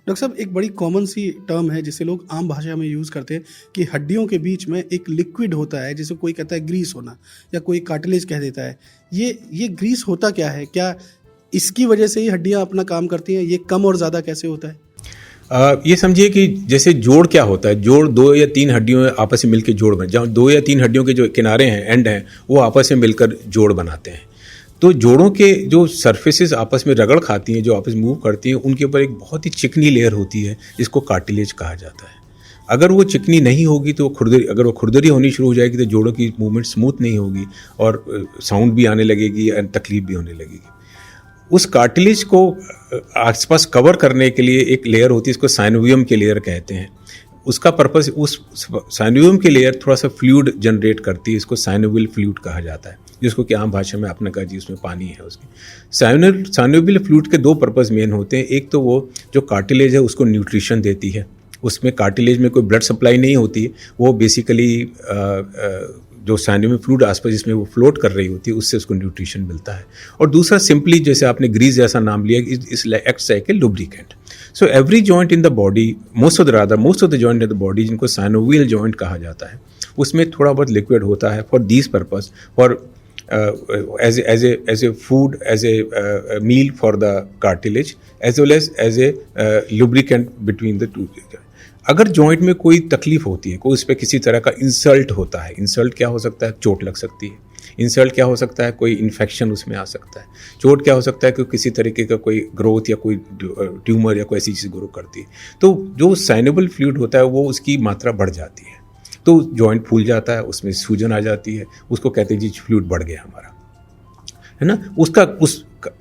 Doctor साहब, एक बड़ी कॉमन सी टर्म है जिसे लोग आम भाषा में यूज़ करते हैं कि हड्डियों के बीच में एक लिक्विड होता है, जिसे कोई कहता है ग्रीस होना या कोई कार्टिलेज कह देता है। ये ग्रीस होता क्या है? क्या इसकी वजह से ही हड्डियाँ अपना काम करती हैं? ये कम और ज़्यादा कैसे होता है? ये समझिए कि जैसे जोड़ क्या होता है, जोड़ 2 या 3 हड्डियों आपस में मिलकर जोड़ बन, जहाँ 2 या 3 हड्डियों के जो किनारे हैं, एंड हैं, वो आपस में मिलकर जोड़ बनाते हैं। तो जोड़ों के जो सरफेसेस आपस में रगड़ खाती हैं, जो आपस में मूव करती हैं, उनके ऊपर एक बहुत ही चिकनी लेयर होती है जिसको कार्टिलेज कहा जाता है। अगर वो चिकनी नहीं होगी तो अगर वो खुरदरी होनी शुरू हो जाएगी तो जोड़ों की मूवमेंट स्मूथ नहीं होगी और साउंड भी आने लगेगी और तकलीफ भी होने लगेगी। उस कार्टिलेज को आसपास कवर करने के लिए एक लेयर होती है, इसको साइनोवियम के लेयर कहते हैं। उसका पर्पस, उस साइनोवियम की लेयर थोड़ा सा फ्लूइड जनरेट करती है, इसको साइनोवियल फ्लूइड कहा जाता है, जिसको कि आम भाषा में आपने कहा जी उसमें पानी है। उसकी साइनोवियल फ्लूइड के 2 पर्पस मेन होते हैं। एक तो वो जो कार्टिलेज है उसको न्यूट्रिशन देती है, उसमें कार्टिलेज में कोई ब्लड सप्लाई नहीं होती है, वो बेसिकली जो साइनोवियल फ्लूइड आसपास जिसमें वो फ्लोट कर रही होती है उससे उसको न्यूट्रिशन मिलता है। और दूसरा सिंपली जैसे आपने ग्रीस जैसा नाम लिया, इस acts like a lubricant. So every joint in the body, most of the joint in the body जिनको साइनोवियल जॉइंट कहा जाता है, उसमें थोड़ा बहुत लिक्विड होता है for this purpose, for as a food, as a meal for the cartilage, as well as a lubricant between the two. अगर जॉइंट में कोई तकलीफ होती है, कोई उस पर किसी तरह का इंसल्ट होता है, इंसल्ट क्या हो सकता है, चोट लग सकती है। इंसल्ट क्या हो सकता है, कोई इन्फेक्शन उसमें आ सकता है। चोट क्या हो सकता है कि किसी तरीके का कोई ग्रोथ या कोई ट्यूमर या कोई ऐसी चीज़ ग्रो करती है। तो जो साइनोवियल फ्लूइड होता है वो उसकी मात्रा बढ़ जाती है, तो जॉइंट फूल जाता है, उसमें सूजन आ जाती है, उसको कहते हैं जी फ्लूइड बढ़ गया हमारा, है ना। उसका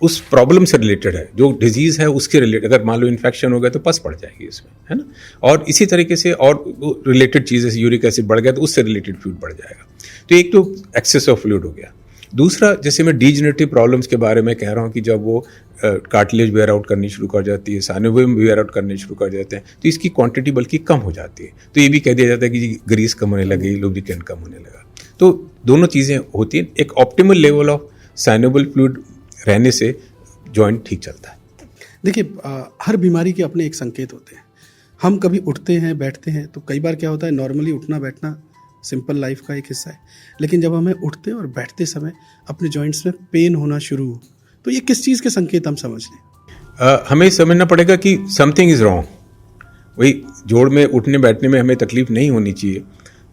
उस प्रॉब्लम से रिलेटेड है, जो डिजीज़ है उसके रिलेटेड। अगर मान लो इन्फेक्शन हो गया तो पस पड़ जाएगी इसमें, है ना। और इसी तरीके से और रिलेटेड चीज़ें, यूरिक एसिड बढ़ गया तो उससे रिलेटेड फ्लूइड बढ़ जाएगा। तो एक तो एक्सेस ऑफ फ्लूइड हो गया। दूसरा, जैसे मैं डीजेनरेटिव प्रॉब्लम्स के बारे में कह रहा हूँ कि जब वो कार्टिलेज वेयर आउट करनी शुरू कर जाती है, साइनोवियम वेयर आउट करने शुरू कर जाते हैं, तो इसकी क्वांटिटी बल्कि कम हो जाती है। तो ये भी कह दिया जाता है कि जी ग्रीस कम होने लगी, लुब्रिकेंट कम होने लगा। तो दोनों चीज़ें होती हैं। एक optimal level of synovial fluid रहने से जॉइंट ठीक चलता है। देखिए, हर बीमारी के अपने एक संकेत होते हैं। हम कभी उठते हैं, बैठते हैं, तो कई बार क्या होता है, नॉर्मली उठना बैठना सिंपल लाइफ का एक हिस्सा है, लेकिन जब हमें उठते और बैठते समय अपने जॉइंट्स में पेन होना शुरू हो, तो ये किस चीज़ के संकेत हम समझ लें? हमें समझना पड़ेगा कि समथिंग इज़ रॉन्ग। वही जोड़ में उठने बैठने में हमें तकलीफ नहीं होनी चाहिए,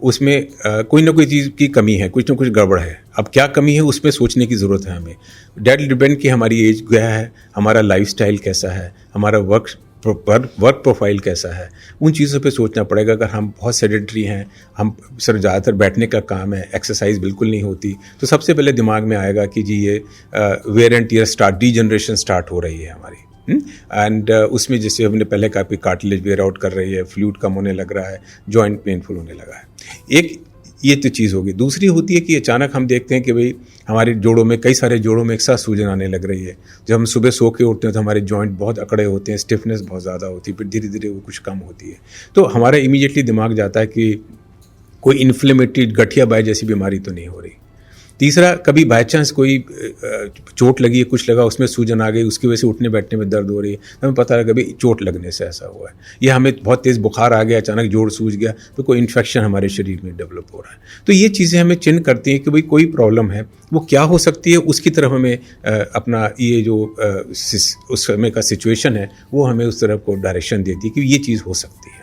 उसमें कोई ना कोई चीज़ की कमी है, कुछ ना कुछ गड़बड़ है। अब क्या कमी है उसमें सोचने की ज़रूरत है हमें। डेट डिपेंड कि हमारी एज क्या है, हमारा लाइफस्टाइल कैसा है, हमारा वर्क प्रोफाइल कैसा है, उन चीज़ों पे सोचना पड़ेगा। अगर हम बहुत सेडेंटरी हैं, हम सर ज़्यादातर बैठने का काम है, एक्सरसाइज बिल्कुल नहीं होती, तो सबसे पहले दिमाग में आएगा कि जी ये wear and tear degeneration start हो रही है हमारी। एंड उसमें जैसे हमने पहले कहा कि कार्टिलेज वेयर आउट कर रही है, फ्लूइड कम होने लग रहा है, जॉइंट पेनफुल होने लगा है। एक ये तो चीज़ होगी। दूसरी होती है कि अचानक हम देखते हैं कि भाई हमारे जोड़ों में, कई सारे जोड़ों में एक साथ सूजन आने लग रही है। जब हम सुबह सो के उठते हैं तो हमारे जॉइंट बहुत अकड़े होते हैं, स्टिफनेस बहुत ज़्यादा होती है, फिर धीरे धीरे वो कुछ कम होती है। तो हमारा इमीडिएटली दिमाग जाता है कि कोई इन्फ्लेमेटरी गठिया बाय जैसी बीमारी तो नहीं हो रही। तीसरा, कभी बाय चांस कोई चोट लगी है, कुछ लगा, उसमें सूजन आ गई, उसकी वजह से उठने बैठने में दर्द हो रही है, हमें पता लगा कभी चोट लगने से ऐसा हुआ है, या हमें बहुत तेज़ बुखार आ गया, अचानक जोड़ सूज गया, तो कोई इन्फेक्शन हमारे शरीर में डेवलप हो रहा है। तो ये चीज़ें हमें चिन्ह करती हैं कि भाई कोई प्रॉब्लम है, वो क्या हो सकती है, उसकी तरफ हमें अपना ये जो उस समय का सिचुएशन है वो हमें उस तरफ को डायरेक्शन देती है कि ये चीज़ हो सकती है।